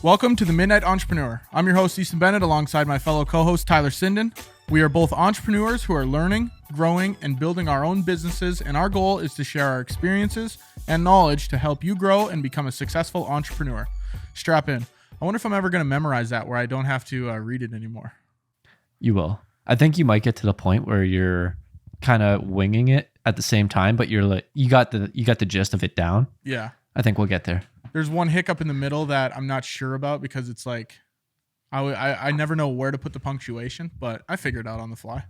Welcome to the Midnight Entrepreneur. I'm your host, Easton Bennett, alongside my fellow co-host, Tyler Sinden. We are both entrepreneurs who are learning, growing, and building our own businesses, and our goal is to share our experiences and knowledge to help you grow and become a successful entrepreneur. Strap in. I wonder if I'm ever going to memorize that where I don't have to read it anymore. You will. I think you might get to the point where you're kind of winging it at the same time, but you're like, you got the gist of it down. Yeah. I think we'll get there. There's one hiccup in the middle that I'm not sure about because it's like, I never know where to put the punctuation, but I figured it out on the fly.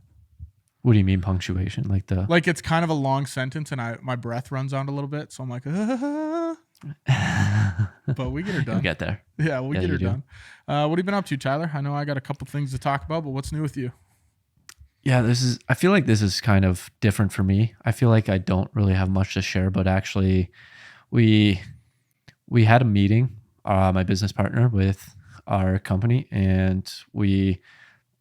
What do you mean punctuation? Like it's kind of a long sentence and my breath runs on a little bit. So I'm like, but we get her done. We'll get there. Yeah, we get her done. What have you been up to, Tyler? I know I got a couple things to talk about, but what's new with you? Yeah, I feel like this is kind of different for me. I feel like I don't really have much to share, but actually we had a meeting, my business partner with our company, and we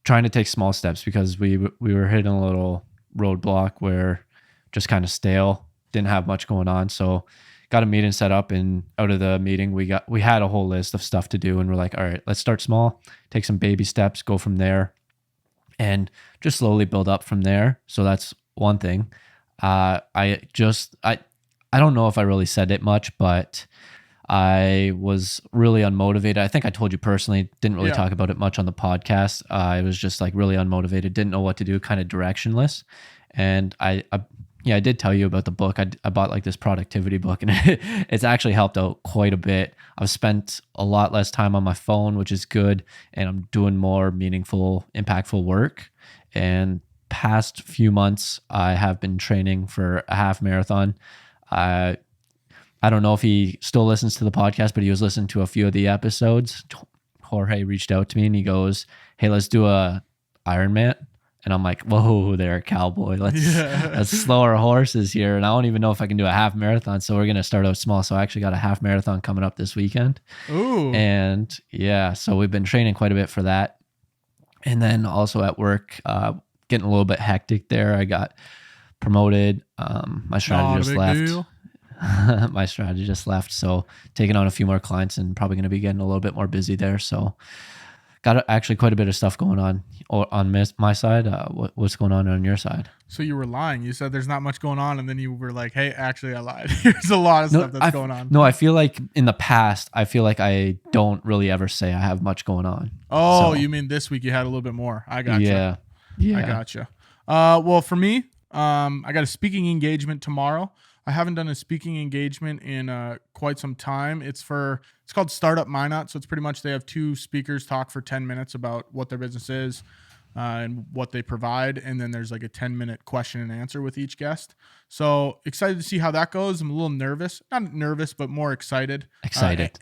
trying to take small steps because we were hitting a little roadblock where just kind of stale, didn't have much going on. So got a meeting set up, and out of the meeting, we had a whole list of stuff to do, and we're like, all right, let's start small, take some baby steps, go from there, and just slowly build up from there. So that's one thing. I don't know if I really said it much, but I was really unmotivated. I think I told you personally, didn't really talk about it much on the podcast. I was just like really unmotivated, didn't know what to do, kind of directionless. And I did tell you about the book. I bought like this productivity book, and it's actually helped out quite a bit. I've spent a lot less time on my phone, which is good. And I'm doing more meaningful, impactful work. And past few months, I have been training for a half marathon. I don't know if he still listens to the podcast, but he was listening to a few of the episodes. Jorge reached out to me and he goes, "Hey, let's do a Ironman." And I'm like, "Whoa there, cowboy. Let's slow our horses here." And I don't even know if I can do a half marathon. So we're going to start out small. So I actually got a half marathon coming up this weekend. Ooh. And yeah, so we've been training quite a bit for that. And then also at work, getting a little bit hectic there. I got promoted. My strategist left. My strategist left, so taking on a few more clients and probably going to be getting a little bit more busy there. So got actually quite a bit of stuff going on my side. What's going on your side? So you were lying. You said there's not much going on, and then you were like, "Hey, actually, I lied. There's a lot of stuff that's going on." No, I feel like in the past, I I don't really ever say I have much going on. Oh, so, you mean this week you had a little bit more? I got you. Yeah. I got you. Well, for me, I got a speaking engagement tomorrow. I haven't done a speaking engagement in quite some time. It's called Startup Minot. So it's pretty much they have two speakers talk for 10 minutes about what their business is and what they provide. And then there's like a 10-minute question and answer with each guest. So excited to see how that goes. I'm a little nervous. Not nervous, but more excited.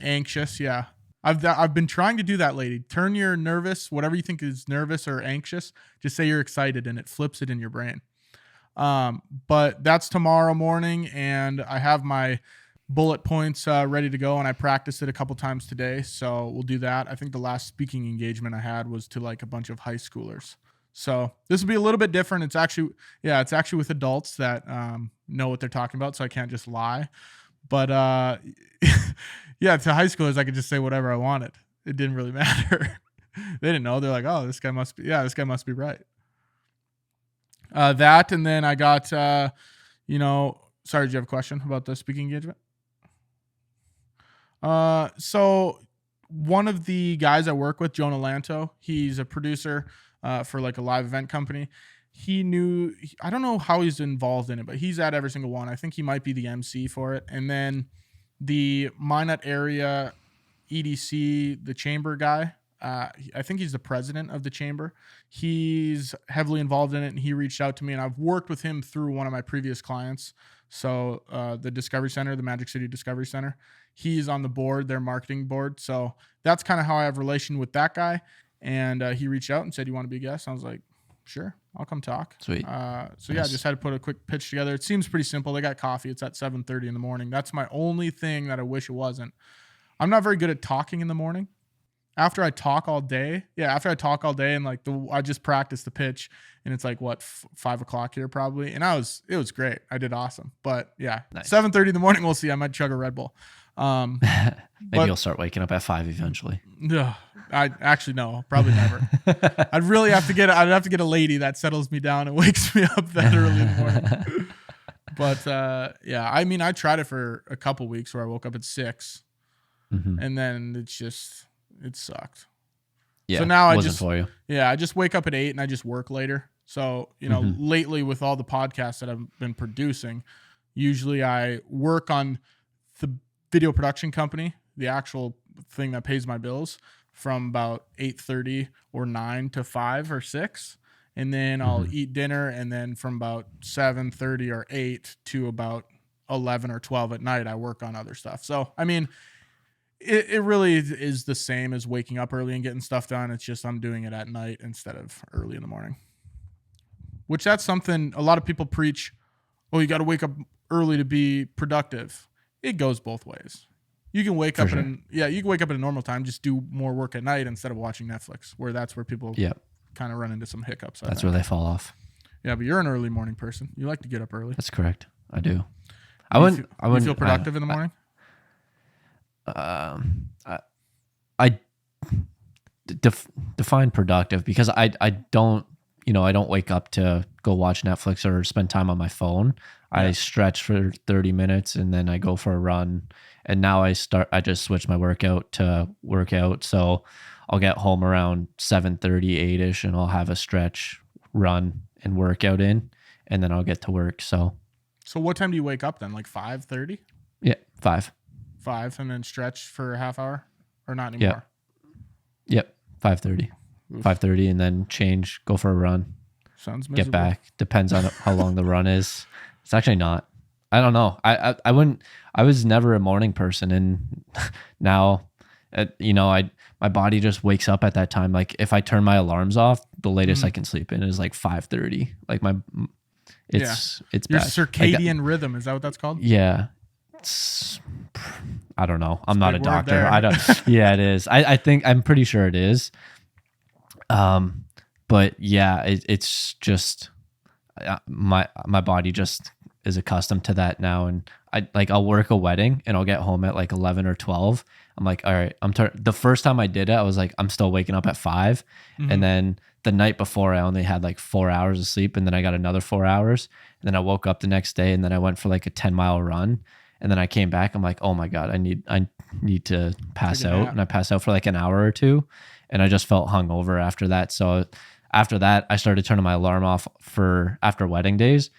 Anxious, yeah. I've been trying to do that, lady. Turn your nervous, whatever you think is nervous or anxious, just say you're excited and it flips it in your brain. But that's tomorrow morning, and I have my bullet points ready to go, and I practiced it a couple times today, so we'll do that. I think the last speaking engagement I had was to like a bunch of high schoolers. So this will be a little bit different. It's actually with adults that know what they're talking about, so I can't just lie. But yeah, to high schoolers, I could just say whatever I wanted. It didn't really matter. They didn't know. They're like, "Oh, this guy must be right." That, and then I got, sorry, did you have a question about the speaking engagement? So one of the guys I work with, Jonah Lanto, he's a producer for like a live event company. I don't know how he's involved in it, but he's at every single one. I think he might be the MC for it. And then the Minot area EDC, the chamber guy, I think he's the president of the chamber. He's heavily involved in it, and he reached out to me, and I've worked with him through one of my previous clients. So the Discovery Center, the Magic City Discovery Center, he's on the board, their marketing board. So that's kind of how I have a relation with that guy. And he reached out and said, "You want to be a guest?" I was like, "Sure, I'll come talk." Sweet. Yeah, I just had to put a quick pitch together. It seems pretty simple. They got coffee. It's at 7:30 in the morning. That's my only thing that I wish it wasn't. I'm not very good at talking in the morning. After I talk all day and like I just practiced the pitch, and it's like 5 o'clock here probably, and it was great. I did awesome, but yeah, nice. 7:30 in the morning, we'll see. I might chug a Red Bull. Maybe But you'll start waking up at 5 eventually. ugh, I actually no, probably never. I'd have to get a lady that settles me down and wakes me up that early in the morning. But yeah, I mean, I tried it for a couple weeks where I woke up at 6, Mhm. and then it sucked. Yeah, So now wasn't for you. I just wake up at 8 and I just work later. So, Mhm. lately with all the podcasts that I've been producing, usually I work on the video production company, the actual thing that pays my bills, from about 8:30 or 9 to 5 or 6. And then I'll Mhm. eat dinner, and then from about 7:30 or 8 to about 11 or 12 at night I work on other stuff. So, I mean, it really is the same as waking up early and getting stuff done. It's just I'm doing it at night instead of early in the morning. Which that's something a lot of people preach. Oh, you got to wake up early to be productive. It goes both ways. You can wake For up sure. you can wake up at a normal time, just do more work at night instead of watching Netflix, where that's where people Yeah, kind of run into some hiccups, I that's where think. they fall off. Yeah, but you're an early morning person. You like to get up early. That's correct. I do. I Do you wouldn't. feel, I do you feel wouldn't. productive in the morning? I, I define productive because I don't, I don't wake up to go watch Netflix or spend time on my phone. I Yeah. stretch for 30 minutes and then I go for a run. And now I just switch my workout to workout. So I'll get home around 7:30, 8ish, and I'll have a stretch, run, and workout in, and then I'll get to work. So So what time do you wake up then? Like 5:30? yeah, 5. 5, and then stretch for a half hour, or not Yeah. anymore? Yep. 5:30. Oof, 5:30 and then change, go for a run, sounds get miserable. back. Depends on how long the run is. It's actually not. I don't know. I wouldn't. I was never a morning person, and now, my body just wakes up at that time. Like if I turn my alarms off, the latest I Mhm. can sleep in is like 5:30. Like Yeah. it's Your bad. Like circadian rhythm, is that what that's called? yeah. It's, I don't know. I'm a not a big word doctor. I there. don't. Yeah, it is. I think I'm pretty sure it is. But yeah, it's just my body just is accustomed to that now, and I'll work a wedding and I'll get home at like 11 or 12. I'm like, all right, the first time I did it, I was like, I'm still waking up at 5, and Mhm. then the night before I only had like 4 hours of sleep, and then I got another 4 hours, and then I woke up the next day, and then I went for like a 10-mile run, and then I came back. I'm like, oh my god, I need to pass Take a out, nap. and I passed out for like an hour or two, and I just felt hungover after that. So after that, I started turning my alarm off for after wedding days,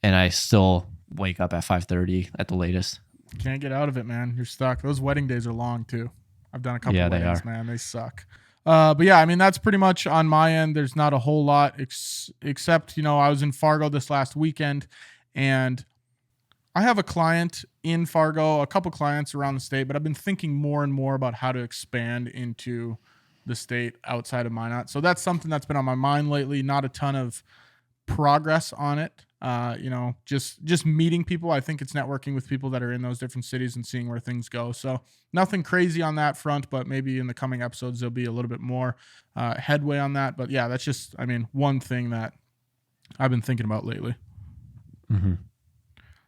and I still wake up at 5:30 at the latest. Can't get out of it, man. You're stuck. Those wedding days are long too. I've done a couple Yeah, they weddings, are. man. They suck. But yeah, I mean that's pretty much on my end. There's not a whole lot except I was in Fargo this last weekend, and I have a client in Fargo, a couple clients around the state, but I've been thinking more and more about how to expand into the state outside of Minot. So that's something that's been on my mind lately. Not a ton of progress on it. Just meeting people. I think it's networking with people that are in those different cities and seeing where things go. So nothing crazy on that front, but maybe in the coming episodes there'll be a little bit more headway on that. But yeah, that's just one thing that I've been thinking about lately. Hmm.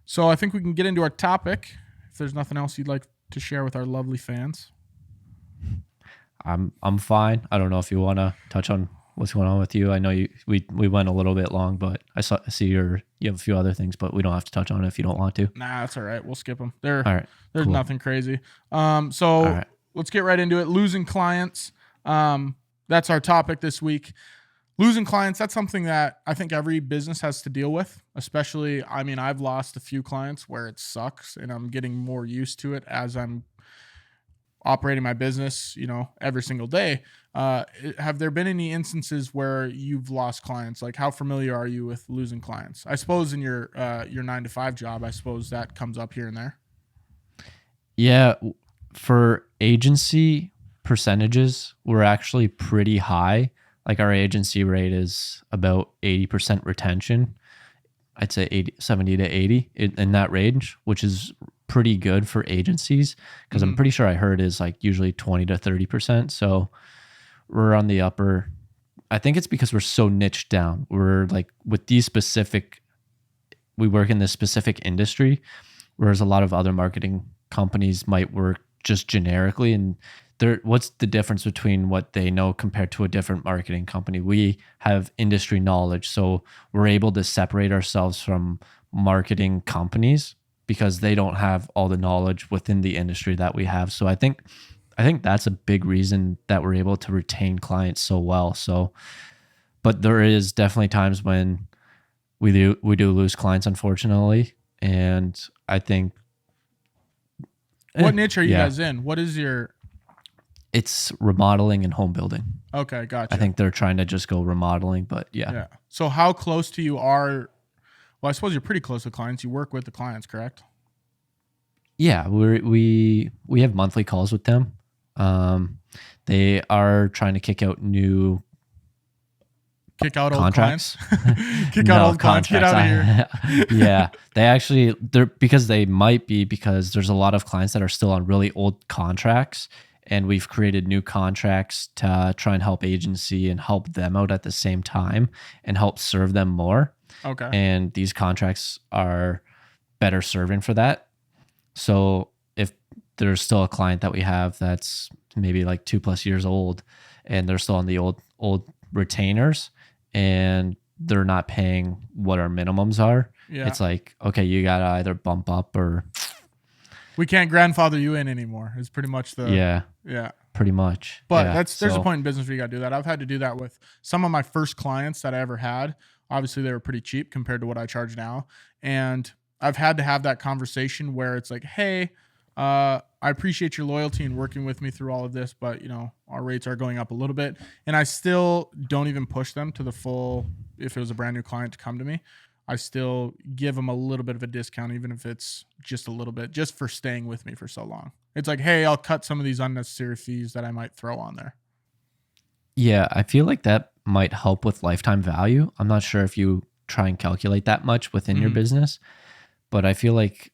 So I think we can get into our topic. If there's nothing else you'd like to share with our lovely fans. I'm fine. I don't know if you want to touch on what's going on with you. I know we went a little bit long, but I see you have a few other things, but we don't have to touch on it if you don't want to. Nah, that's all right. We'll skip them. All right. There's Cool. nothing crazy. All So right. let's get right into it. Losing clients. That's our topic this week. Losing clients, that's something that I think every business has to deal with, especially, I've lost a few clients where it sucks, and I'm getting more used to it as I'm operating my business, every single day. Have there been any instances where you've lost clients? Like, how familiar are you with losing clients? I suppose in your 9 to 5 job, I suppose that comes up here and there. Yeah, for agency percentages, we're actually pretty high. Like our agency rate is about 80% retention. I'd say 70 to 80 in that range, which is pretty good for agencies because I'm Mhm. pretty sure I heard is like usually 20 to 30%. So we're on the upper. I think it's because we're so niched down. We're like we work in this specific industry, whereas a lot of other marketing companies might work just generically, and what's the difference between what they know compared to a different marketing company? We have industry knowledge, so we're able to separate ourselves from marketing companies because they don't have all the knowledge within the industry that we have. So I think that's a big reason that we're able to retain clients so well. So, but there is definitely times when we do lose clients, unfortunately, and I think What niche are you yeah, guys in? What is your? it's remodeling and home building. Okay, gotcha. I think they're trying to just go remodeling, but yeah. Yeah. So how close to you are? Well, I suppose you're pretty close to clients. You work with the clients, correct? Yeah, we have monthly calls with them. They are trying to kick out new Kick out old contracts. clients. Kick out old clients. Get out of here. Yeah, they're because they might be because there's a lot of clients that are still on really old contracts, and we've created new contracts to try and help agency and help them out at the same time and help serve them more. Okay. And these contracts are better serving for that. So if there's still a client that we have that's maybe like 2+ years old and they're still on the old retainers and they're not paying what our minimums are, Yeah. it's like, okay, you gotta either bump up or We can't grandfather you in anymore. Is pretty much the yeah, pretty much. But Yeah, there's a so- point in business where you got to do that. I've had to do that with some of my first clients that I ever had. Obviously, they were pretty cheap compared to what I charge now, and I've had to have that conversation where it's like, hey, I appreciate your loyalty and working with me through all of this, but our rates are going up a little bit, and I still don't even push them to the full. If it was a brand new client to come to me, I still give them a little bit of a discount, even if it's just a little bit, just for staying with me for so long. It's like, hey, I'll cut some of these unnecessary fees that I might throw on there. Yeah, I feel like that might help with lifetime value. I'm not sure if you try and calculate that much within your business, but I feel like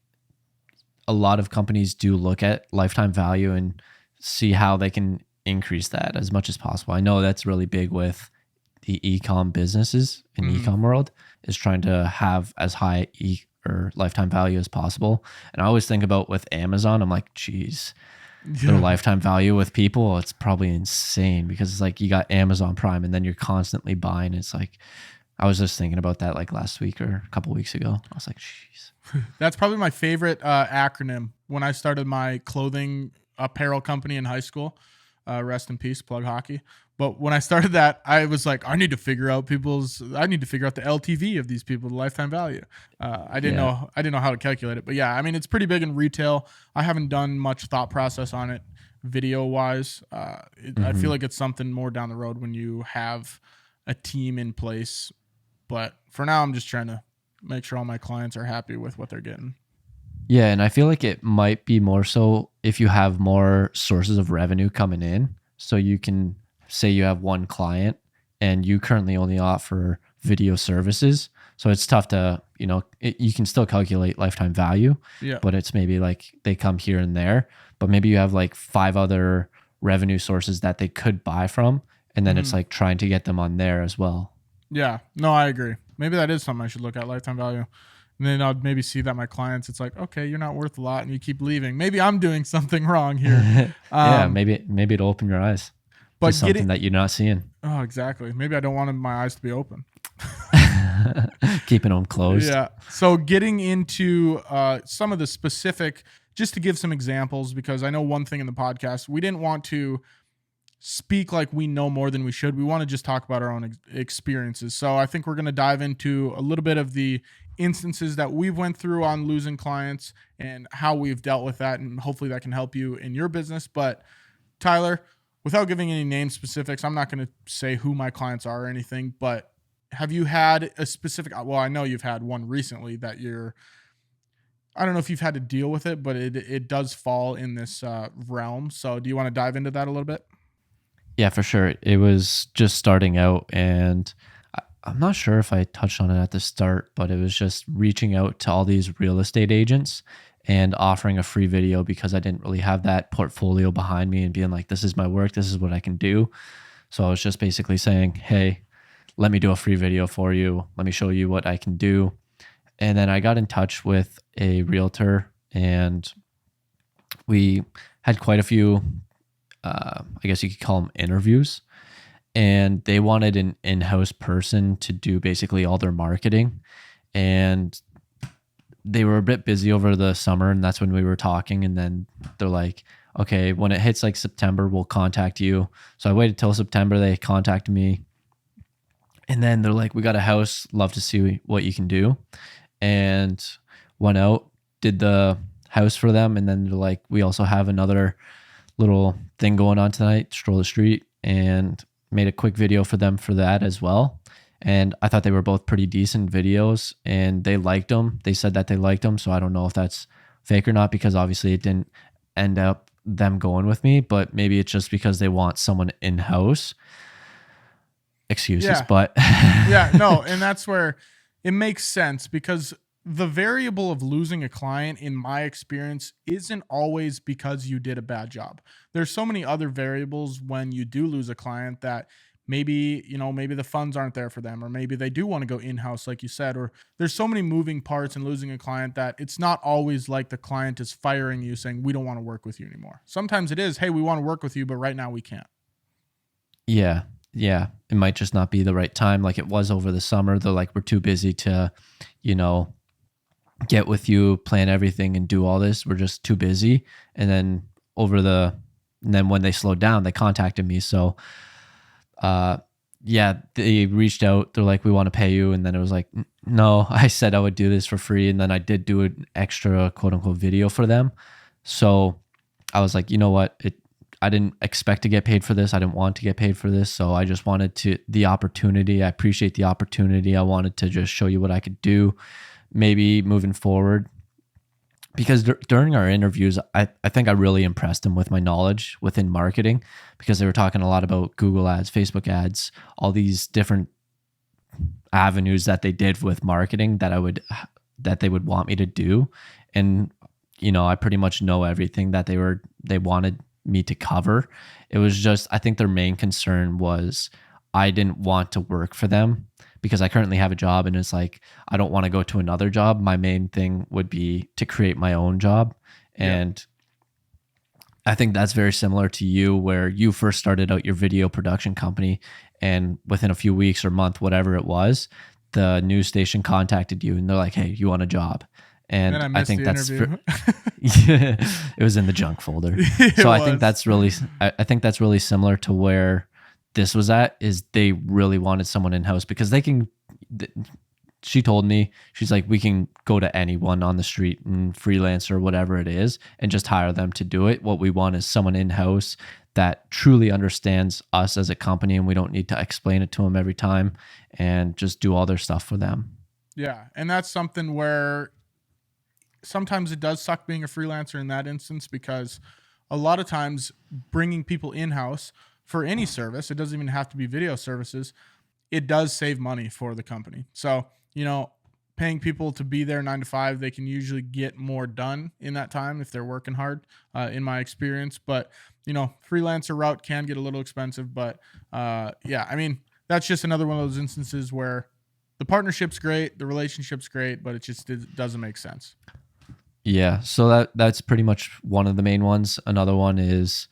a lot of companies do look at lifetime value and see how they can increase that as much as possible. I know that's really big with the e-com businesses in the e-com world, is trying to have as high or lifetime value as possible. And I always think about with Amazon, I'm like, geez, their lifetime value with people, it's probably insane because it's like you got Amazon Prime and then you're constantly buying. It's like, I was just thinking about that like last week or a couple weeks ago. I was like, jeez. That's probably my favorite acronym. When I started my clothing apparel company in high school, rest in peace, plug hockey. But when I started that, I was like, I need to figure out the LTV of these people, the lifetime value. I didn't know how to calculate it, but yeah, I mean, it's pretty big in retail. I haven't done much thought process on it video wise. I feel like it's something more down the road when you have a team in place. But for now, I'm just trying to make sure all my clients are happy with what they're getting. Yeah, and I feel like it might be more so if you have more sources of revenue coming in. So you can say you have one client and you currently only offer video services. So it's tough to, you can still calculate lifetime value, but it's maybe like they come here and there, but maybe you have like 5 other revenue sources that they could buy from. And then it's like trying to get them on there as well. Yeah, no, I agree. Maybe that is something I should look at, lifetime value. And then I'd maybe see that my clients, it's like, okay, you're not worth a lot and you keep leaving. Maybe I'm doing something wrong here. Yeah, maybe it'll open your eyes to something that you're not seeing. Oh, exactly. Maybe I don't want my eyes to be open. Keeping them closed. Yeah. So getting into some of the specific, just to give some examples, because I know one thing in the podcast, we didn't want to speak like we know more than we should. We want to just talk about our own experiences. So I think we're going to dive into a little bit of the instances that we've went through on losing clients and how we've dealt with that. And hopefully that can help you in your business. But Tyler, without giving any name specifics, I'm not going to say who my clients are or anything, but have you had a specific, well, I know you've had one recently that I don't know if you've had to deal with it, but it does fall in this realm. So do you want to dive into that a little bit? Yeah, for sure. It was just starting out, and I'm not sure if I touched on it at the start, but it was just reaching out to all these real estate agents and offering a free video because I didn't really have that portfolio behind me and being like, this is my work, this is what I can do. So I was just basically saying, hey, let me do a free video for you. Let me show you what I can do. And then I got in touch with a realtor, and We had quite a few, I guess you could call them interviews, and they wanted an in-house person to do basically all their marketing. And they were a bit busy over the summer, and that's when we were talking. And then they're like, okay, when it hits like September, we'll contact you. So I waited till September. They contacted me, and then they're like, we got a house, love to see what you can do. And went out, did the house for them. And then they're like, we also have another little thing going on tonight, stroll the street, and made a quick video for them for that as well. And I thought they were both pretty decent videos, and they liked them. They said that they liked them. So I don't know if that's fake or not, because obviously it didn't end up them going with me, but maybe it's just because they want someone in-house. Excuses, Yeah. but Yeah, no, and that's where it makes sense, because the variable of losing a client, in my experience, isn't always because you did a bad job. There's so many other variables when you do lose a client, that maybe, maybe the funds aren't there for them, or maybe they do want to go in-house, like you said, or there's so many moving parts in losing a client that it's not always like the client is firing you saying, we don't want to work with you anymore. Sometimes it is, hey, we want to work with you, but right now we can't. yeah, yeah, it might just not be the right time, like it was over the summer. They're like, we're too busy to, you know, get with you, plan everything, and do all this. We're just too busy. And then and then when they slowed down, they contacted me. So, yeah, they reached out. They're like, we want to pay you. And then it was like, no, I said I would do this for free. And then I did do an extra quote unquote video for them. So I was like, you know what? I didn't expect to get paid for this. I didn't want to get paid for this. So I just wanted the opportunity. I appreciate the opportunity. I wanted to just show you what I could do, maybe moving forward. Because during our interviews, I think I really impressed them with my knowledge within marketing, because they were talking a lot about Google ads, Facebook ads, all these different avenues that they did with marketing that they would want me to do. And, I pretty much know everything that they wanted me to cover. It was just, I think their main concern was I didn't want to work for them, because I currently have a job, and it's like, I don't want to go to another job. My main thing would be to create my own job. And I think that's very similar to you, where you first started out your video production company, and within a few weeks or month, whatever it was, the news station contacted you and they're like, hey, you want a job? And then I And I missed think the that's interview. yeah, it was in the junk folder. So I think that's really, I think that's really similar to where this was at. Is they really wanted someone in-house, because she told me, she's like, we can go to anyone on the street and freelance or whatever it is and just hire them to do it. What we want is someone in-house that truly understands us as a company, and we don't need to explain it to them every time, and just do all their stuff for them. Yeah, and that's something where sometimes it does suck being a freelancer in that instance, because a lot of times bringing people in-house for any service, it doesn't even have to be video services, it does save money for the company. So, paying people to be there 9 to 5, they can usually get more done in that time if they're working hard, in my experience. But, freelancer route can get a little expensive. But yeah, I mean, that's just another one of those instances where the partnership's great, the relationship's great, but it doesn't make sense. Yeah, so that's pretty much one of the main ones. Another one is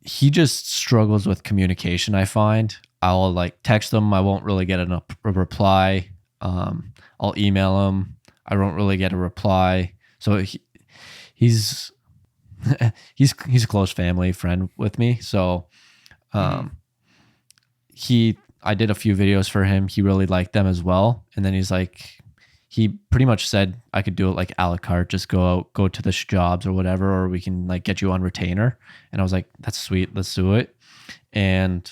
he just struggles with communication. I find I'll like text him, I won't really get a reply. I'll email him, I won't really get a reply. So he's he's a close family friend with me. So I did a few videos for him. He really liked them as well. And then he pretty much said I could do it like a la carte, just go to the jobs or whatever, or we can like get you on retainer. And I was like, that's sweet, let's do it. And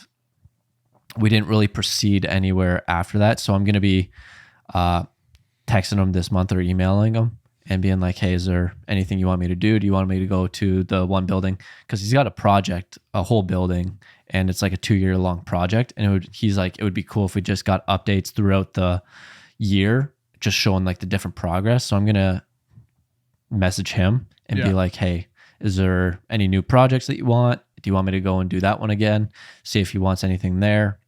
we didn't really proceed anywhere after that. So I'm going to be texting him this month or emailing him and being like, hey, is there anything you want me to do? Do you want me to go to the one building? Because he's got a project, a whole building, and it's like a 2-year long project. And he's like, it would be cool if we just got updates throughout the year, just showing like the different progress. So I'm going to message him and be like, hey, is there any new projects that you want? Do you want me to go and do that one again? See if he wants anything there.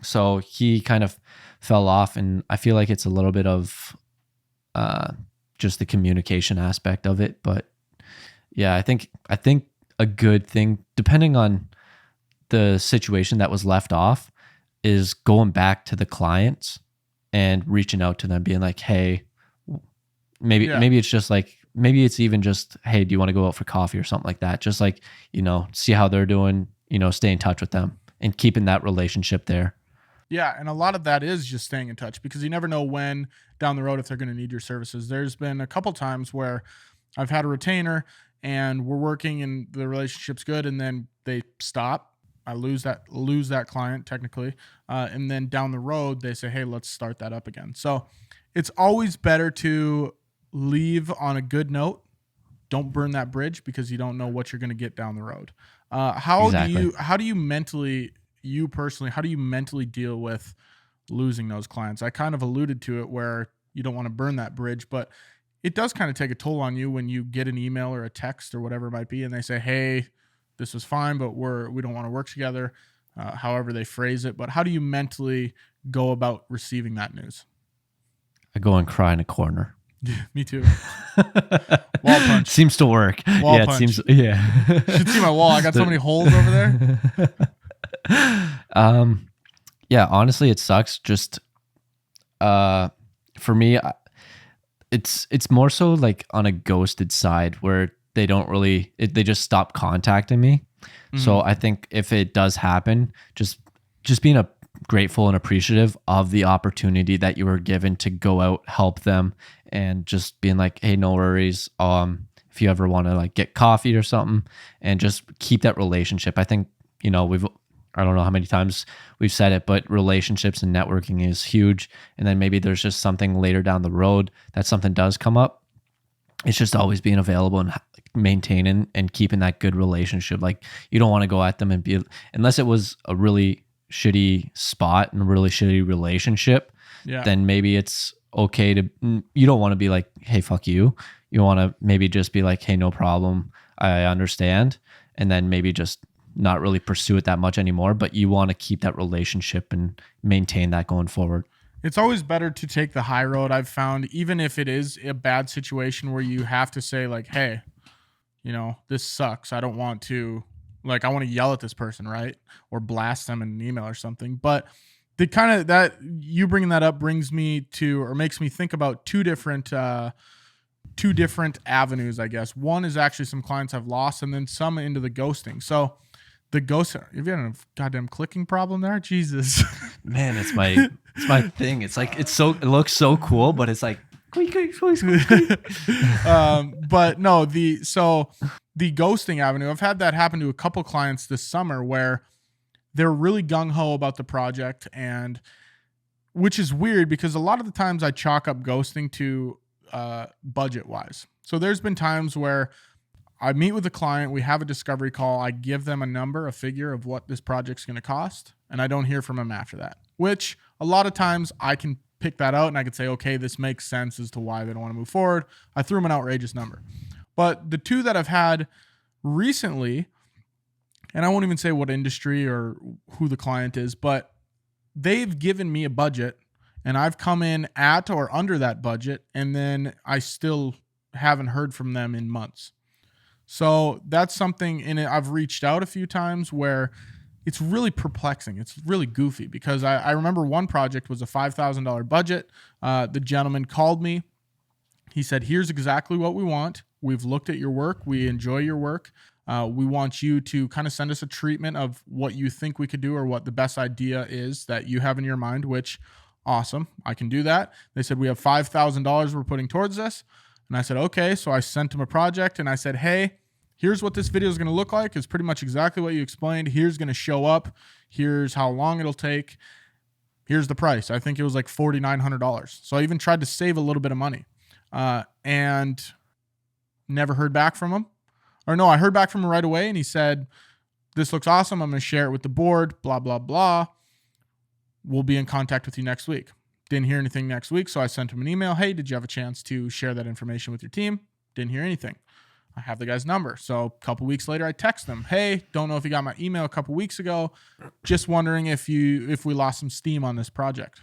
So he kind of fell off, and I feel like it's a little bit of just the communication aspect of it. But Yeah, I think a good thing, depending on the situation that was left off, is going back to the clients and reaching out to them, being like, "Hey, Yeah. maybe it's just like maybe it's even just, hey, do you want to go out for coffee or something like that? Just like, see how they're doing, stay in touch with them and keeping that relationship there." Yeah, and a lot of that is just staying in touch because you never know when down the road if they're going to need your services. There's been a couple times where I've had a retainer and we're working and the relationship's good, and then they stop. I lose that client technically, and then down the road they say, "Hey, let's start that up again." So it's always better to leave on a good note. Don't burn that bridge because you don't know what you're going to get down the road. How do Exactly. you how do you mentally you personally how do you mentally deal with losing those clients? I kind of alluded to it where you don't want to burn that bridge, but it does kind of take a toll on you when you get an email or a text or whatever it might be, and they say, "Hey, this was fine, but we don't want to work together." However they phrase it, but how do you mentally go about receiving that news? I go and cry in a corner. Me too. Wall punch. Seems to work. Wall Yeah, it punch. seems. Yeah. You should see my wall. I got so many holes over there. um, yeah. Honestly, it sucks. Just for me, it's more so like on a ghosted side where they don't really they just stop contacting me. So Mhm. I think if it does happen, just being grateful and appreciative of the opportunity that you were given to go out, help them, and just being like, hey, no worries. If you ever want to like get coffee or something, and just keep that relationship. I think, I don't know how many times we've said it, but relationships and networking is huge. And then maybe there's just something later down the road that something does come up. It's just always being available and maintaining and keeping that good relationship. Like, you don't want to go at them and be, unless it was a really shitty spot and a really shitty relationship, Yeah. then maybe it's okay to, you don't want to be like, hey, fuck you. You want to maybe just be like, hey, no problem. I understand. And then maybe just not really pursue it that much anymore, but you want to keep that relationship and maintain that going forward. It's always better to take the high road, I've found, even if it is a bad situation where you have to say, like, "Hey, this sucks. I don't want to, like, I want to yell at this person," right? Or blast them in an email or something. But the kind of that you bringing that up brings me to, or makes me think about two different avenues, I guess. One is actually some clients I've lost, and then some into the ghosting. So the ghost, have you had a goddamn clicking problem there? Jesus. Man, it's my thing. It's like it looks so cool, but it's like squeak, squeak, squeak, squeak, squeak. But no, the ghosting avenue, I've had that happen to a couple clients this summer where they're really gung ho about the project, and which is weird because a lot of the times I chalk up ghosting to budget wise. So there's been times where I meet with a client, we have a discovery call, I give them a number, a figure of what this project's going to cost, and I don't hear from them after that, which a lot of times I can pick that out and I could say, okay, this makes sense as to why they don't want to move forward. I threw them an outrageous number. But the two that I've had recently, and I won't even say what industry or who the client is, but they've given me a budget and I've come in at or under that budget, and then I still haven't heard from them in months. So that's something in it. I've reached out a few times where it's really perplexing. It's really goofy because I remember one project was a $5,000 budget. The gentleman called me. He said, "Here's exactly what we want. We've looked at your work. We enjoy your work. We want you to kind of send us a treatment of what you think we could do or what the best idea is that you have in your mind," which, awesome. I can do that. They said, "We have $5,000 we're putting towards this." And I said, okay. So I sent him a project and I said, "Hey, here's what this video is going to look like. It's pretty much exactly what you explained. Here's going to show up. Here's how long it'll take. Here's the price." I think it was like $4,900. So I even tried to save a little bit of money, and never heard back from him. Or no, I heard back from him right away. And he said, "This looks awesome. I'm going to share it with the board, blah, blah, blah. We'll be in contact with you next week." Didn't hear anything next week. So I sent him an email. "Hey, did you have a chance to share that information with your team?" Didn't hear anything. I have the guy's number. So a couple weeks later, I text him, "Hey, don't know if you got my email a couple weeks ago. Just wondering if we lost some steam on this project."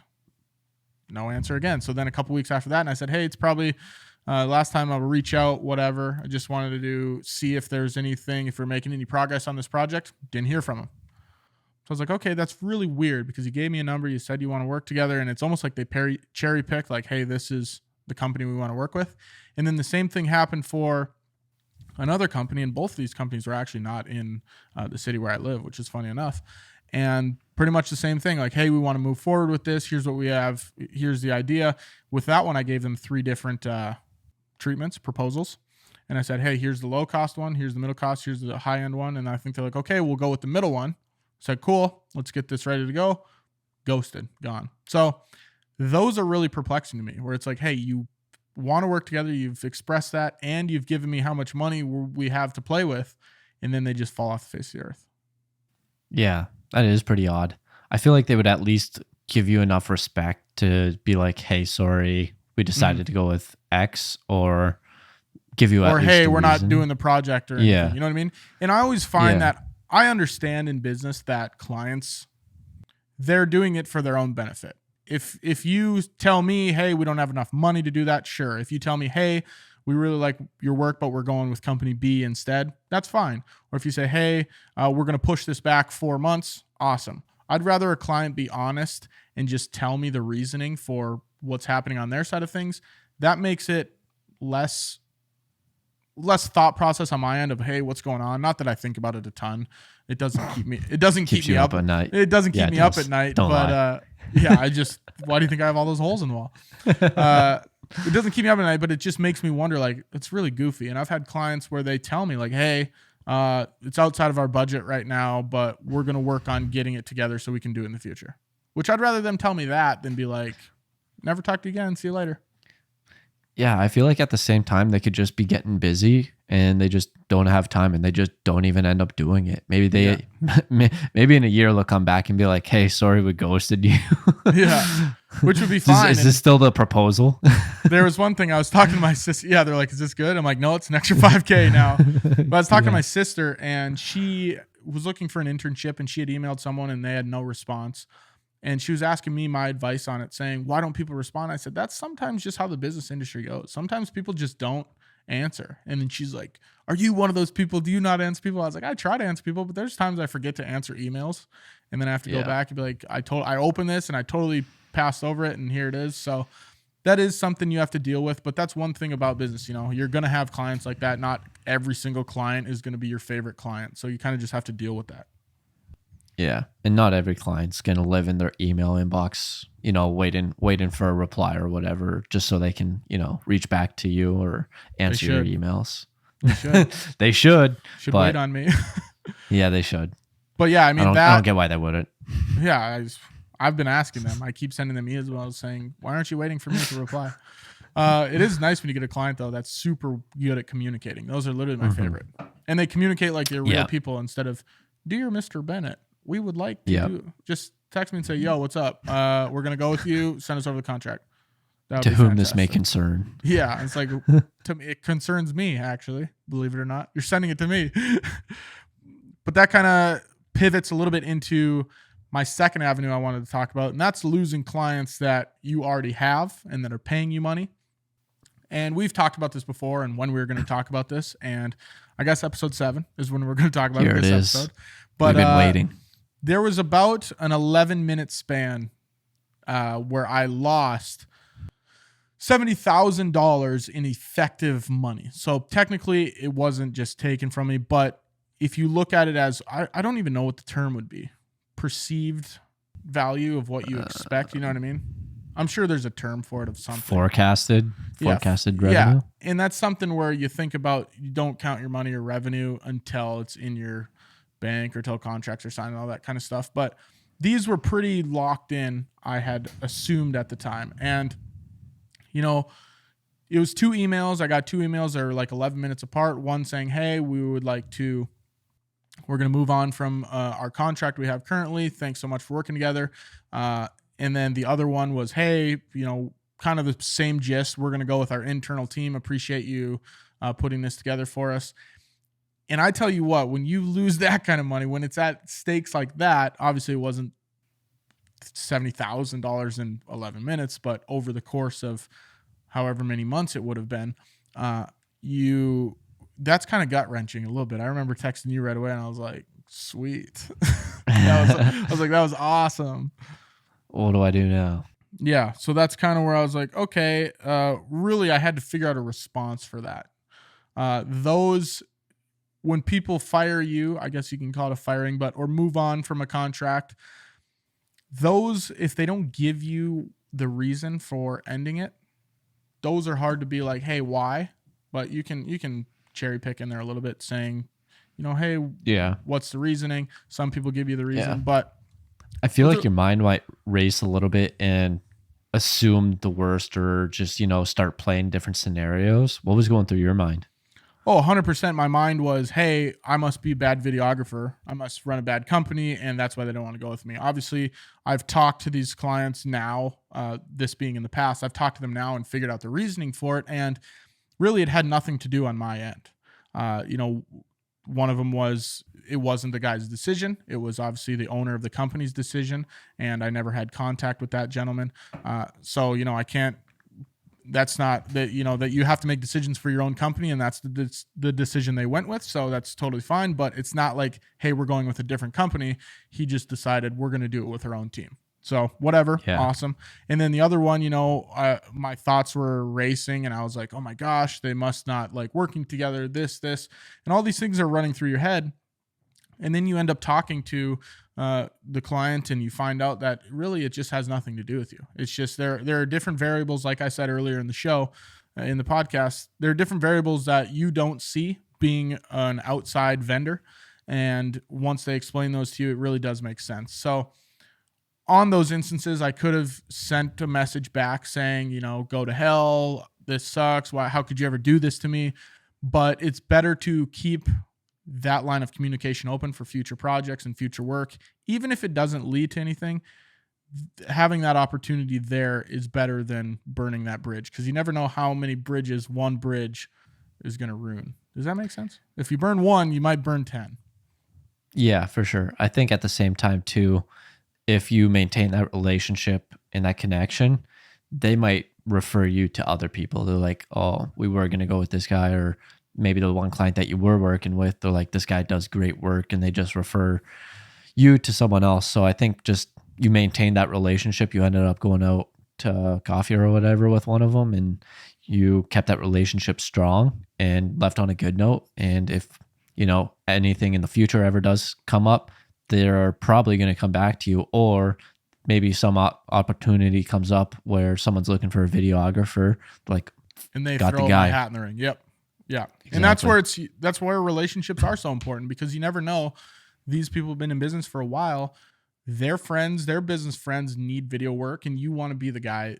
No answer again. So then a couple weeks after that, and I said, "Hey, it's probably Last time I'll reach out, whatever. I just wanted to see if there's anything, if we're making any progress on this project. Didn't hear from him. So I was like, okay, that's really weird because you gave me a number. You said you want to work together. And it's almost like they cherry pick, like, hey, this is the company we want to work with. And then the same thing happened for another company. And both of these companies were actually not in the city where I live, which is funny enough. And pretty much the same thing, like, hey, we want to move forward with this. Here's what we have. Here's the idea. With that one, I gave them 3 different treatments, proposals. And I said, hey, here's the low cost one. Here's the middle cost. Here's the high end one. And I think they're like, okay, we'll go with the middle one. I said, cool, let's get this ready to go. Ghosted, gone. So those are really perplexing to me, where it's like, hey, you want to work together. You've expressed that, and you've given me how much money we have to play with. And then they just fall off the face of the earth. Yeah, that is pretty odd. I feel like they would at least give you enough respect to be like, hey, sorry, we decided to go with X, or give you at least hey, a we're reason. not doing the project or anything. Yeah. You know what I mean? And I always find that I understand in business that clients, they're doing it for their own benefit. If you tell me, hey, we don't have enough money to do that, sure. If you tell me, hey, we really like your work, but we're going with company B instead, that's fine. Or if you say, hey, we're going to push this back 4 months, awesome. I'd rather a client be honest and just tell me the reasoning for what's happening on their side of things. That makes it less thought process on my end of, hey, what's going on? Not that I think about it a ton. It doesn't keep me up at night. It doesn't keep me up at night. Don't but lie. why do you think I have all those holes in the wall? It doesn't keep me up at night, but it just makes me wonder, like, it's really goofy. And I've had clients where they tell me, like, hey, it's outside of our budget right now, but we're going to work on getting it together so we can do it in the future. Which I'd rather them tell me that than be like, never talk to you again. See you later. Yeah, I feel like at the same time, they could just be getting busy and they just don't have time, and they just don't even end up doing it. Maybe maybe in a year they'll come back and be like, hey, sorry, we ghosted you. Yeah, which would be fine. Is this still the proposal? There was one thing I was talking to my sister. Yeah, they're like, is this good? I'm like, no, it's an extra $5,000 now. But I was talking to my sister, and she was looking for an internship, and she had emailed someone and they had no response. And she was asking me my advice on it, saying, why don't people respond? I said, that's sometimes just how the business industry goes. Sometimes people just don't answer. And then she's like, are you one of those people? Do you not answer people? I was like, I try to answer people, but there's times I forget to answer emails. And then I have to go back and be like, I opened this and I totally passed over it, and here it is. So that is something you have to deal with. But that's one thing about business. You know, you're going to have clients like that. Not every single client is going to be your favorite client. So you kind of just have to deal with that. Yeah, and not every client's gonna live in their email inbox, waiting for a reply or whatever, just so they can, reach back to you or answer your emails. They should. They should wait on me. Yeah, they should. But yeah, I mean, I don't get why they wouldn't. Yeah, I've been asking them. I keep sending them emails saying, why aren't you waiting for me to reply? It is nice when you get a client, though, that's super good at communicating. Those are literally my favorite. And they communicate like they're real people instead of, dear Mr. Bennett, we would like to just text me and say, yo, what's up? We're going to go with you. Send us over the contract. To whom this may concern. Yeah. It's like, to me, it concerns me, actually, believe it or not. You're sending it to me. But that kind of pivots a little bit into my second avenue I wanted to talk about, and that's losing clients that you already have and that are paying you money. And we've talked about this before and when we were going to talk about this. And I guess episode 7 is when we're going to talk about Here this it is. episode. But we've been waiting. There was about an 11-minute span where I lost $70,000 in effective money. So technically it wasn't just taken from me, but if you look at it as, I don't even know what the term would be, perceived value of what you expect. You know what I mean? I'm sure there's a term for it of something. Forecasted revenue. Yeah. And that's something where you think about, you don't count your money or revenue until it's in your bank or till contracts are signed and all that kind of stuff. But these were pretty locked in, I had assumed at the time. And, it was 2 emails. I got 2 emails that were like 11 minutes apart. One saying, hey, we're going to move on from our contract we have currently. Thanks so much for working together. And then the other one was, hey, kind of the same gist. We're going to go with our internal team. Appreciate you putting this together for us. And I tell you what, when you lose that kind of money, when it's at stakes like that, obviously it wasn't $70,000 in 11 minutes, but over the course of however many months it would have been, you that's kind of gut wrenching a little bit. I remember texting you right away, and I was like, "Sweet." I was like, "That was awesome." What do I do now? Yeah, so that's kind of where I was like, okay, really, I had to figure out a response for that. Those when people fire you, I guess you can call it a firing, but or move on from a contract. Those, if they don't give you the reason for ending it, those are hard to be like, hey, why? But you can cherry pick in there a little bit, saying, hey, Yeah. what's the reasoning? Some people give you the reason, Yeah. but I feel those like are, your mind might race a little bit and assume the worst or just, start playing different scenarios. What was going through your mind? 100% my mind was, hey, I must be a bad videographer. I must run a bad company, and that's why they don't want to go with me. Obviously, I've talked to these clients now, this being in the past. I've talked to them now and figured out the reasoning for it, and really it had nothing to do on my end. One of them was it wasn't the guy's decision. It was obviously the owner of the company's decision, and I never had contact with that gentleman. So I can't. That's not that that you have to make decisions for your own company, and that's the decision they went with. So that's totally fine. But it's not like, hey, we're going with a different company. He just decided we're going to do it with our own team. So whatever, Yeah. awesome. And then the other one, my thoughts were racing, and I was like, oh my gosh, they must not like working together. This, and all these things are running through your head. And then you end up talking to the client, and you find out that really it just has nothing to do with you. It's just there are different variables, like I said earlier in the show, in the podcast. There are different variables that you don't see being an outside vendor. And once they explain those to you, it really does make sense. So on those instances, I could have sent a message back saying, go to hell. This sucks. Why? How could you ever do this to me? But it's better to keep that line of communication open for future projects and future work. Even if it doesn't lead to anything, having that opportunity there is better than burning that bridge, because you never know how many bridges one bridge is going to ruin. Does that make sense? If you burn one, you might burn 10. Yeah, for sure. I think at the same time too, if you maintain that relationship and that connection, they might refer you to other people. They're like, oh, we were going to go with this guy, or maybe the one client that you were working with, they're like, this guy does great work, and they just refer you to someone else. So I think just you maintain that relationship. You ended up going out to coffee or whatever with one of them, and you kept that relationship strong and left on a good note. And if, anything in the future ever does come up, they're probably going to come back to you, or maybe some opportunity comes up where someone's looking for a videographer, like, And they got throw the guy. my hat in the ring. Yep. Yeah. Exactly. And that's where relationships are so important, because you never know. These people have been in business for a while. Their friends, their business friends need video work, and you want to be the guy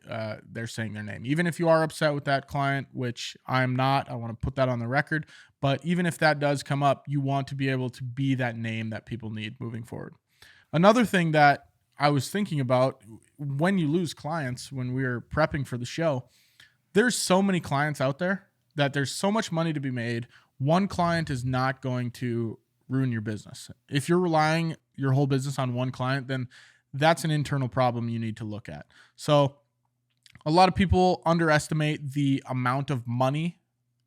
they're saying their name. Even if you are upset with that client, which I'm not, I want to put that on the record. But even if that does come up, you want to be able to be that name that people need moving forward. Another thing that I was thinking about, when you lose clients, when we were prepping for the show, there's so many clients out there that there's so much money to be made. One client is not going to ruin your business. If you're relying your whole business on one client, then that's an internal problem you need to look at. So a lot of people underestimate the amount of money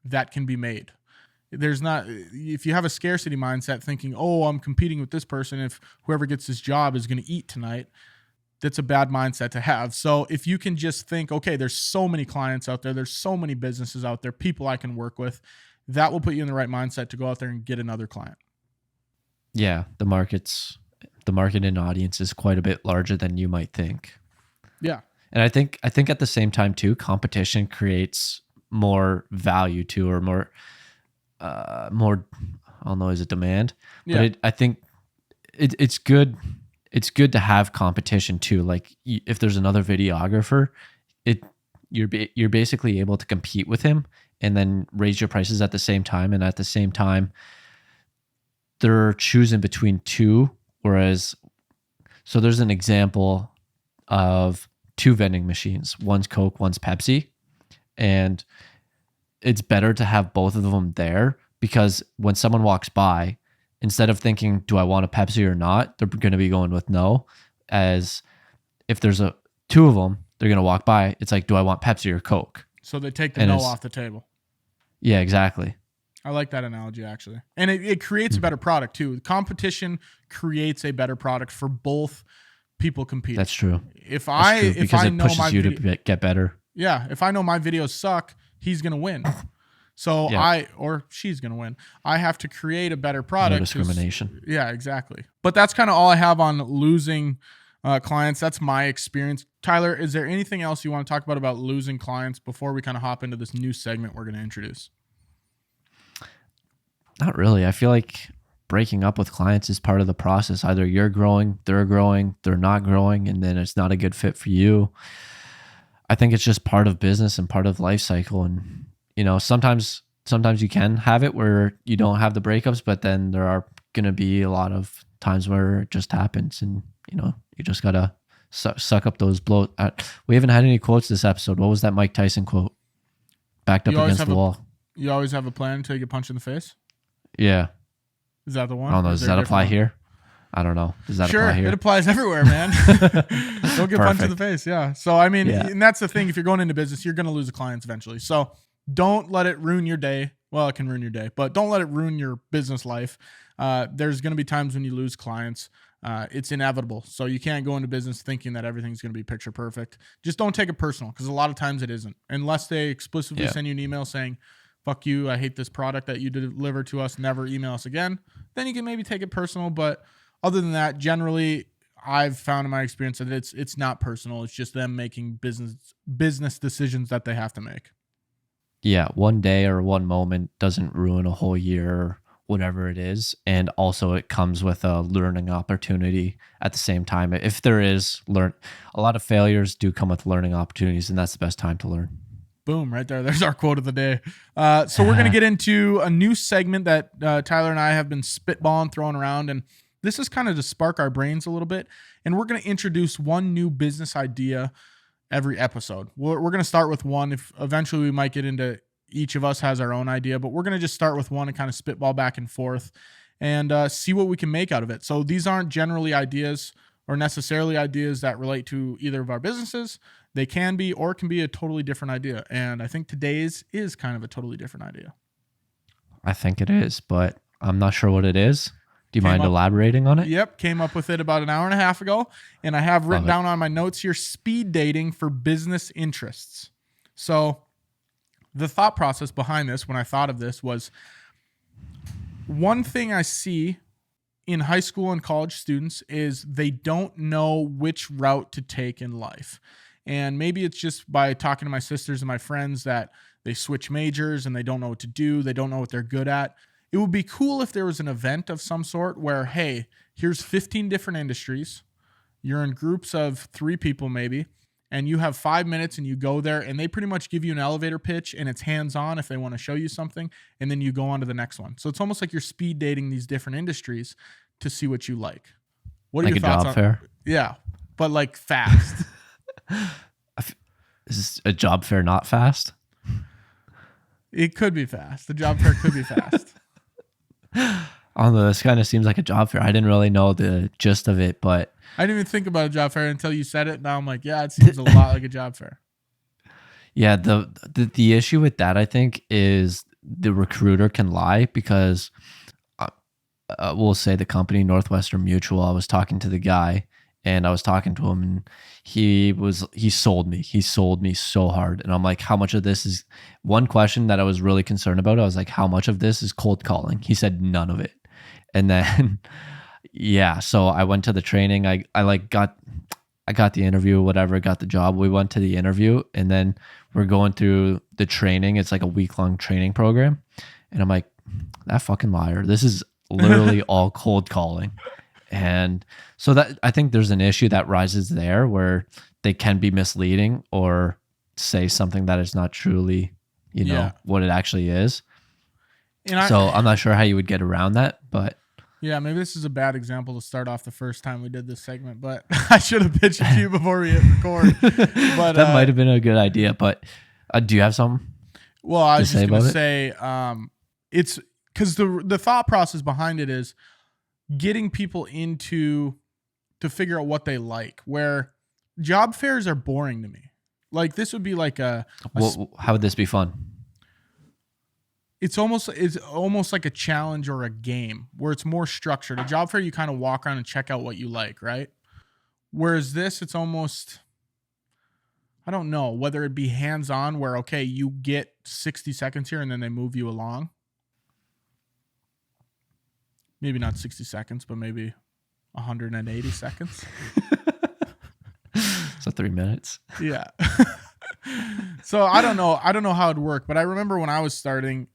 that can be made. If you have a scarcity mindset thinking, oh, I'm competing with this person, if whoever gets this job is going to eat tonight, that's a bad mindset to have. So if you can just think, okay, there's so many clients out there, there's so many businesses out there, people I can work with, that will put you in the right mindset to go out there and get another client. Yeah, the market and audience is quite a bit larger than you might think. Yeah. And I think at the same time too, competition creates more value too, or more I don't know, is it demand? Yeah. But I think it's good. It's good to have competition too. Like if there's another videographer, you're basically able to compete with him and then raise your prices at the same time. And at the same time, they're choosing between two. Whereas, so there's an example of two vending machines. One's Coke, one's Pepsi. And it's better to have both of them there, because when someone walks by, instead of thinking, do I want a Pepsi or not, they're going to be going with no. As if there's two of them, they're going to walk by. It's like, do I want Pepsi or Coke? So they take the And no it's off the table. yeah, exactly. I like that analogy, actually. And it creates a better product, too. Competition creates a better product for both people competing. That's true. If That's true if because I it know my pushes you to video, get better. yeah, if I know my videos suck, he's going to win. So Yeah. or she's going to win. I have to create a better No product. discrimination. Yeah, exactly. But that's kind of all I have on losing clients. That's my experience. Tyler, is there anything else you want to talk about losing clients before we kind of hop into this new segment we're going to introduce? Not really. I feel like breaking up with clients is part of the process. Either you're growing, they're not growing, and then it's not a good fit for you. I think it's just part of business and part of life cycle. And sometimes you can have it where you don't have the breakups, but then there are gonna be a lot of times where it just happens, and you just gotta suck up those blows. We haven't had any quotes this episode. What was that Mike Tyson quote? Backed up against the wall. You always have a plan until you get punched in the face? Yeah. Is that the one? I don't know. Does that apply here? I don't know. Does that apply here? Sure, it applies everywhere, man. Don't get punched in the face. Yeah. So, I mean, Yeah. and that's the thing. If you're going into business, you're going to lose the clients eventually. So don't let it ruin your day. Well, it can ruin your day, but don't let it ruin your business life. There's going to be times when you lose clients. It's inevitable. So you can't go into business thinking that everything's going to be picture perfect. Just don't take it personal, because a lot of times it isn't. Unless they explicitly send you an email saying, fuck you, I hate this product that you deliver to us, never email us again, then you can maybe take it personal. But other than that, generally, I've found in my experience that it's not personal. It's just them making business decisions that they have to make. Yeah, one day or one moment doesn't ruin a whole year or whatever it is. And also it comes with a learning opportunity at the same time. If there is a lot of failures do come with learning opportunities, and that's the best time to learn. Boom, right there. There's our quote of the day. So we're going to get into a new segment that Tyler and I have been spitballing, throwing around. And this is kind of to spark our brains a little bit. And we're going to introduce one new business idea every episode. We're going to start with one. If eventually we might get into each of us has our own idea, but we're going to just start with one and kind of spitball back and forth and see what we can make out of it. So these aren't generally ideas or necessarily ideas that relate to either of our businesses. They can be, or it can be a totally different idea. And I think today's is kind of a totally different idea. I think it is, but I'm not sure what it is. Do you mind elaborating on it? Yep. Came up with it about an hour and a half ago. And I have written down on my notes here, speed dating for business interests. So the thought process behind this, when I thought of this, was one thing I see in high school and college students is they don't know which route to take in life. And maybe it's just by talking to my sisters and my friends that they switch majors and they don't know what to do. They don't know what they're good at. It would be cool if there was an event of some sort where, hey, here's 15 different industries. You're in groups of 3 people maybe, and you have 5 minutes and you go there and they pretty much give you an elevator pitch and it's hands-on if they want to show you something, and then you go on to the next one. So it's almost like you're speed dating these different industries to see what you like. What are like your thoughts on? Like a job fair? Yeah, but like fast. Is a job fair not fast? It could be fast. The job fair could be fast. Although this kind of seems like a job fair. I didn't really know the gist of it, but I didn't even think about a job fair until you said it. Now I'm like, yeah, it seems a lot like a job fair. Yeah, the issue with that, I think, is the recruiter can lie because we'll say the company Northwestern Mutual. I was talking to the guy, and I was talking to him, and he sold me. He sold me so hard, and I'm like, how much of this is? One question that I was really concerned about, I was like, how much of this is cold calling? He said none of it, and then yeah, so I went to the training. I got the interview, whatever, got the job. We went to the interview, and then we're going through the training. It's like a week-long training program. And I'm like, that fucking liar. This is literally all cold calling. And so that I think there's an issue that rises there where they can be misleading or say something that is not truly, what it actually is. So I'm not sure how you would get around that, but yeah, maybe this is a bad example to start off the first time we did this segment, but I should have pitched it to you before we hit record. But that might have been a good idea. But do you have something? Well, I was just going to say, it's because the thought process behind it is getting people to figure out what they like. Where job fairs are boring to me. Like this would be like How would this be fun? it's almost like a challenge or a game where it's more structured. A job fair, you kind of walk around and check out what you like, right? Whereas this, it's almost, I don't know whether it be hands-on where, okay, you get 60 seconds here and then they move you along. Maybe not 60 seconds, but maybe 180 seconds. So 3 minutes. Yeah. So I don't know how it'd work, but I remember when I was starting,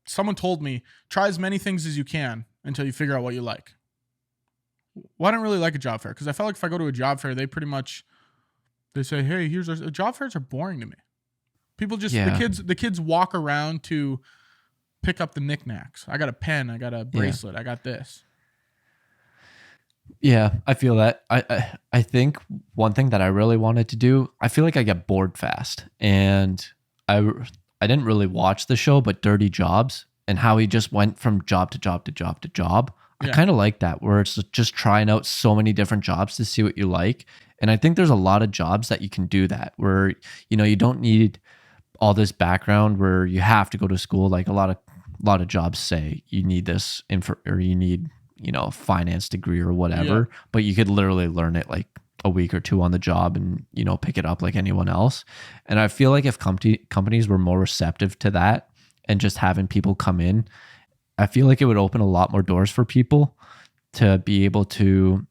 someone told me, try as many things as you can until you figure out what you like. Well, I didn't really like a job fair because I felt like if I go to a job fair, they say, hey, here's our job fairs are boring to me. People just, the kids walk around to pick up the knickknacks. I got a pen. I got a bracelet. I got this. Yeah, I feel that. I think one thing that I really wanted to do, I feel like I get bored fast. And I didn't really watch the show, but Dirty Jobs and how he just went from job to job to job to job. I kind of like that, where it's just trying out so many different jobs to see what you like. And I think there's a lot of jobs that you can do that, where, you know, you don't need all this background where you have to go to school. Like a lot of jobs say you need this info or you need, you know, a finance degree or whatever, but you could literally learn it like a week or two on the job and, you know, pick it up like anyone else. And I feel like if companies were more receptive to that and just having people come in, I feel like it would open a lot more doors for people to be able to,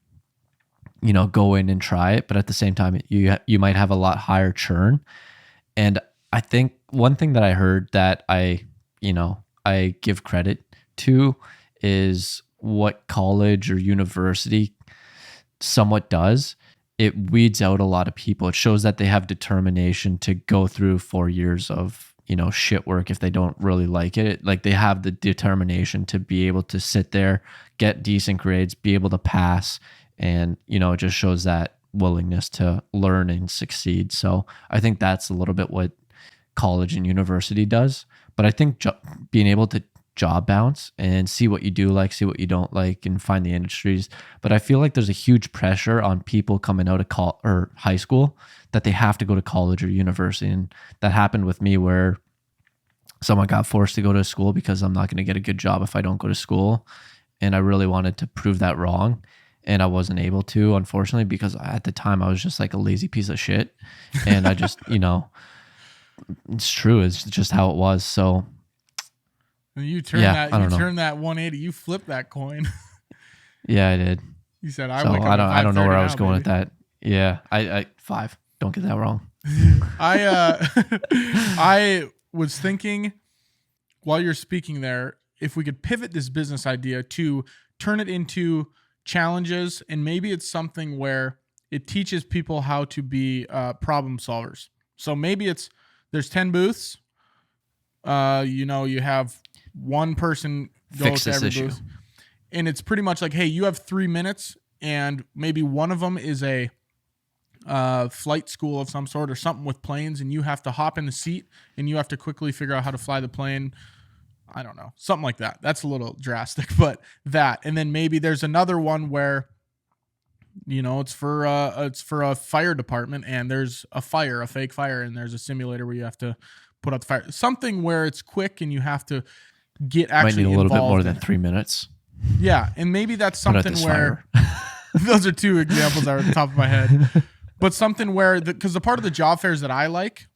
you know, go in and try it. But at the same time, you might have a lot higher churn. And I think one thing that I heard that I give credit to is what college or university somewhat does. It weeds out a lot of people. It shows that they have determination to go through 4 years of, you know, shit work if they don't really like it. Like they have the determination to be able to sit there, get decent grades, be able to pass. And, you know, it just shows that willingness to learn and succeed. So I think that's a little bit what college and university does. But I think being able to job bounce and see what you do like, see what you don't like, and find the industries. But I feel like there's a huge pressure on people coming out of high school that they have to go to college or university. And that happened with me where someone got forced to go to school because I'm not going to get a good job if I don't go to school. And I really wanted to prove that wrong. And I wasn't able to, unfortunately, because at the time I was just like a lazy piece of shit. And I just, you know, it's true. It's just how it was. So you turn that 180, you flip that coin. Yeah, I did. You said I don't know where I was going with that. Yeah, I 5. Don't get that wrong. I was thinking while you're speaking there, if we could pivot this business idea to turn it into challenges, and maybe it's something where it teaches people how to be problem solvers. So maybe there's 10 booths. You know, you have one person go Fix to this every issue. booth, and it's pretty much like, hey, you have 3 minutes, and maybe one of them is a flight school of some sort or something with planes, and you have to hop in the seat and you have to quickly figure out how to fly the plane. I don't know, something like that. That's a little drastic, but that. And then maybe there's another one where, you know, it's for a fire department, and there's a fake fire, and there's a simulator where you have to put out the fire. Something where it's quick and you have to get actually might need a little bit more in than it. 3 minutes. Yeah, and maybe that's something where fire. those are 2 examples that are at the top of my head. But something where because the part of the job fairs that I like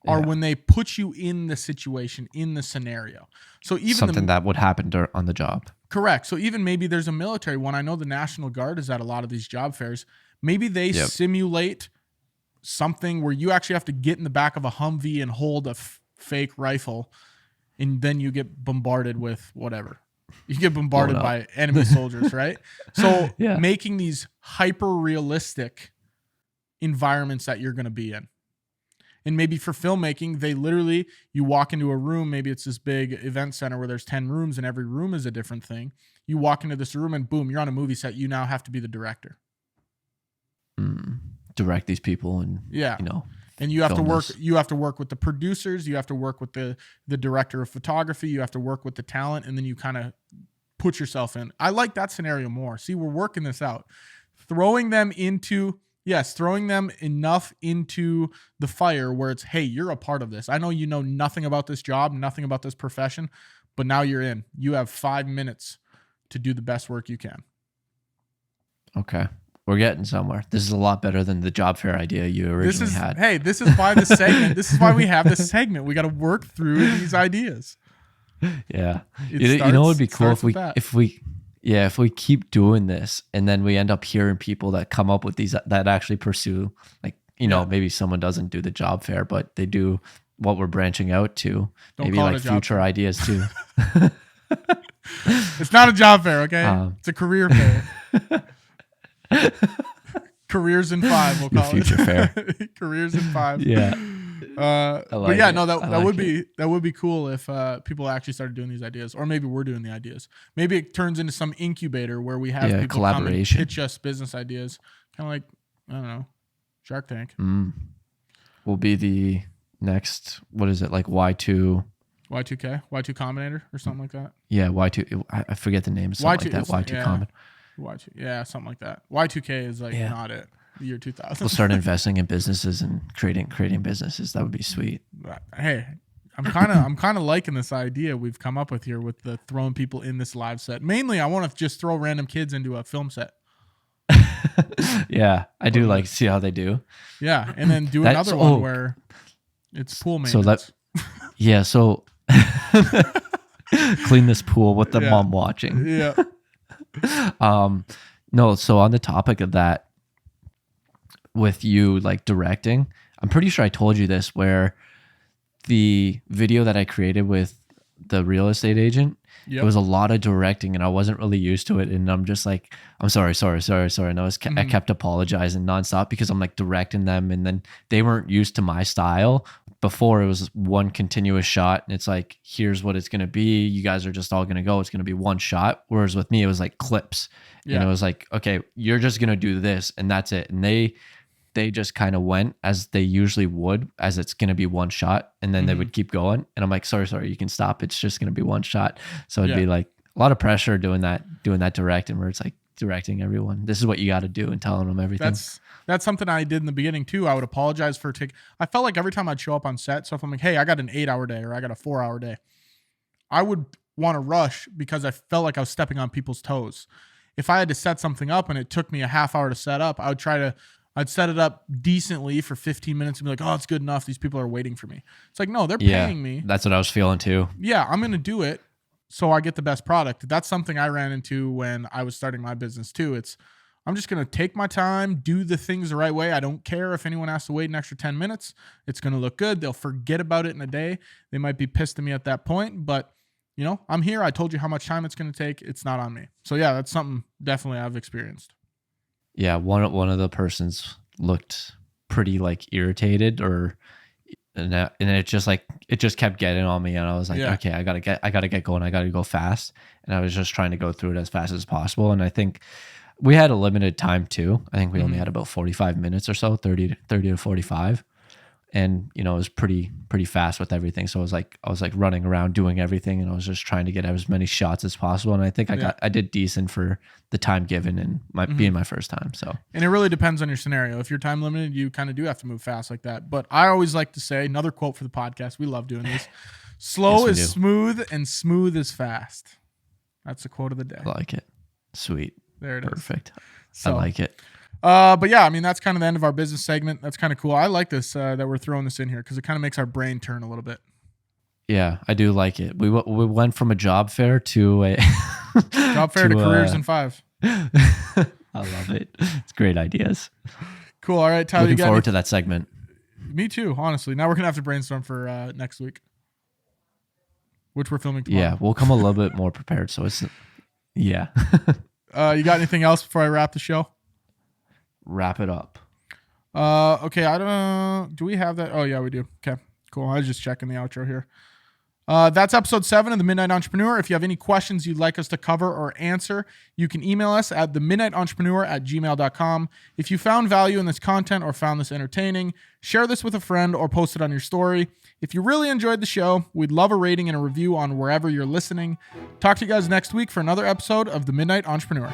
are when they put you in the situation, in the scenario. So even something that would happen on the job. Correct. So even maybe there's a military one. I know the National Guard is at a lot of these job fairs. Maybe they simulate something where you actually have to get in the back of a Humvee and hold a fake rifle, and then you get bombarded with whatever. You get bombarded by enemy soldiers, right? So making these hyper realistic environments that you're going to be in. And maybe for filmmaking, you walk into a room, maybe it's this big event center where there's 10 rooms and every room is a different thing. You walk into this room and boom, you're on a movie set. You now have to be the director. Direct these people and, you know. And you have to work. You have to work with the producers. You have to work with the director of photography. You have to work with the talent, and then you kind of put yourself in. I like that scenario more. See, we're working this out, throwing them into Yes, throwing them enough into the fire where it's, hey, you're a part of this. I know you know nothing about this job, nothing about this profession, but now you're in. You have 5 minutes to do the best work you can. Okay. We're getting somewhere. This is a lot better than the job fair idea you originally had. Hey, this is why this segment, this is why we have this segment. We got to work through these ideas. Yeah. You know what would be cool if we keep doing this and then we end up hearing people that come up with these that actually pursue, like, maybe someone doesn't do the job fair, but they do what we're branching out to. Maybe like future ideas too. It's not a job fair, okay? It's a career fair. Careers in 5, we'll call future fair. Careers in 5. Yeah. But yeah, no, that would be cool if people actually started doing these ideas, or maybe we're doing the ideas. Maybe it turns into some incubator where we have people come and pitch us business ideas, kind of like, I don't know, Shark Tank. Will be the next, what is it, like Y2K, Y2 Combinator or something like that. Yeah, Y2. I forget the name. Something like that. Y2 Combinator. Y2, yeah, something like that. Y2K is not it. The year 2000. We'll start investing in businesses and creating businesses. That would be sweet. Hey, I'm kind of liking this idea we've come up with here with the throwing people in this live set. Mainly, I want to just throw random kids into a film set. Yeah, I do like see how they do. Yeah, and then do another one where it's pool maintenance. So clean this pool with the mom watching. Yeah. No, so on the topic of that, with you like directing, I'm pretty sure I told you this, where the video that I created with the real estate agent, it was a lot of directing and I wasn't really used to it. And I'm just like, I'm sorry. And I kept apologizing nonstop because I'm like directing them and then they weren't used to my style. Before it was one continuous shot and it's like, here's what it's going to be. You guys are just all going to go. It's going to be one shot. Whereas with me, it was like clips. And it was like, okay, you're just going to do this and that's it. And they just kind of went as they usually would, as it's going to be one shot. And then they would keep going. And I'm like, sorry, you can stop. It's just going to be one shot. So it'd be like a lot of pressure doing that directing where it's like directing everyone. This is what you got to do and telling them everything. That's something I did in the beginning too. I would apologize for I felt like every time I'd show up on set, so if I'm like, hey, I got an 8-hour day or I got a 4-hour day, I would want to rush because I felt like I was stepping on people's toes. If I had to set something up and it took me a half hour to set up, I'd set it up decently for 15 minutes and be like, oh, it's good enough. These people are waiting for me. It's like, no, they're paying me. That's what I was feeling too. Yeah, I'm going to do it so I get the best product. That's something I ran into when I was starting my business too. I'm just going to take my time, do the things the right way. I don't care if anyone has to wait an extra 10 minutes. It's going to look good. They'll forget about it in a day. They might be pissed at me at that point, but I'm here. I told you how much time it's going to take. It's not on me. So yeah, that's something definitely I've experienced. Yeah, one of the persons looked pretty like irritated and it just kept getting on me, and I was like, okay, I gotta get going. I gotta go fast, and I was just trying to go through it as fast as possible. And I think we had a limited time too. I think we only had about 45 minutes or so, 30 to 45. And, it was pretty fast with everything. So I was like running around doing everything, and I was just trying to get as many shots as possible. And I think I did decent for the time given and being my first time. So, and it really depends on your scenario. If you're time limited, you kind of do have to move fast like that. But I always like to say, another quote for the podcast, we love doing these: slow is smooth and smooth is fast. That's the quote of the day. I like it. Sweet. There it is. Perfect. So, I like it. But yeah, I mean, that's kind of the end of our business segment. That's kind of cool. I like this, that we're throwing this in here because it kind of makes our brain turn a little bit. Yeah, I do like it. We went from a job fair to a to careers in 5. I love it. It's great ideas. Cool. All right, Tyler. Looking forward to that segment. Me too, honestly. Now we're going to have to brainstorm for next week, which we're filming tomorrow. Yeah, we'll come a little bit more prepared. So it's, yeah. You got anything else before I wrap the show? Wrap it up. Okay. I don't. Do we have that? Oh yeah, we do. Okay. Cool. I was just checking the outro here. That's episode 7 of The Midnight Entrepreneur. If you have any questions you'd like us to cover or answer, you can email us at themidnightentrepreneur@gmail.com. If you found value in this content or found this entertaining, share this with a friend or post it on your story. If you really enjoyed the show, we'd love a rating and a review on wherever you're listening. Talk to you guys next week for another episode of The Midnight Entrepreneur.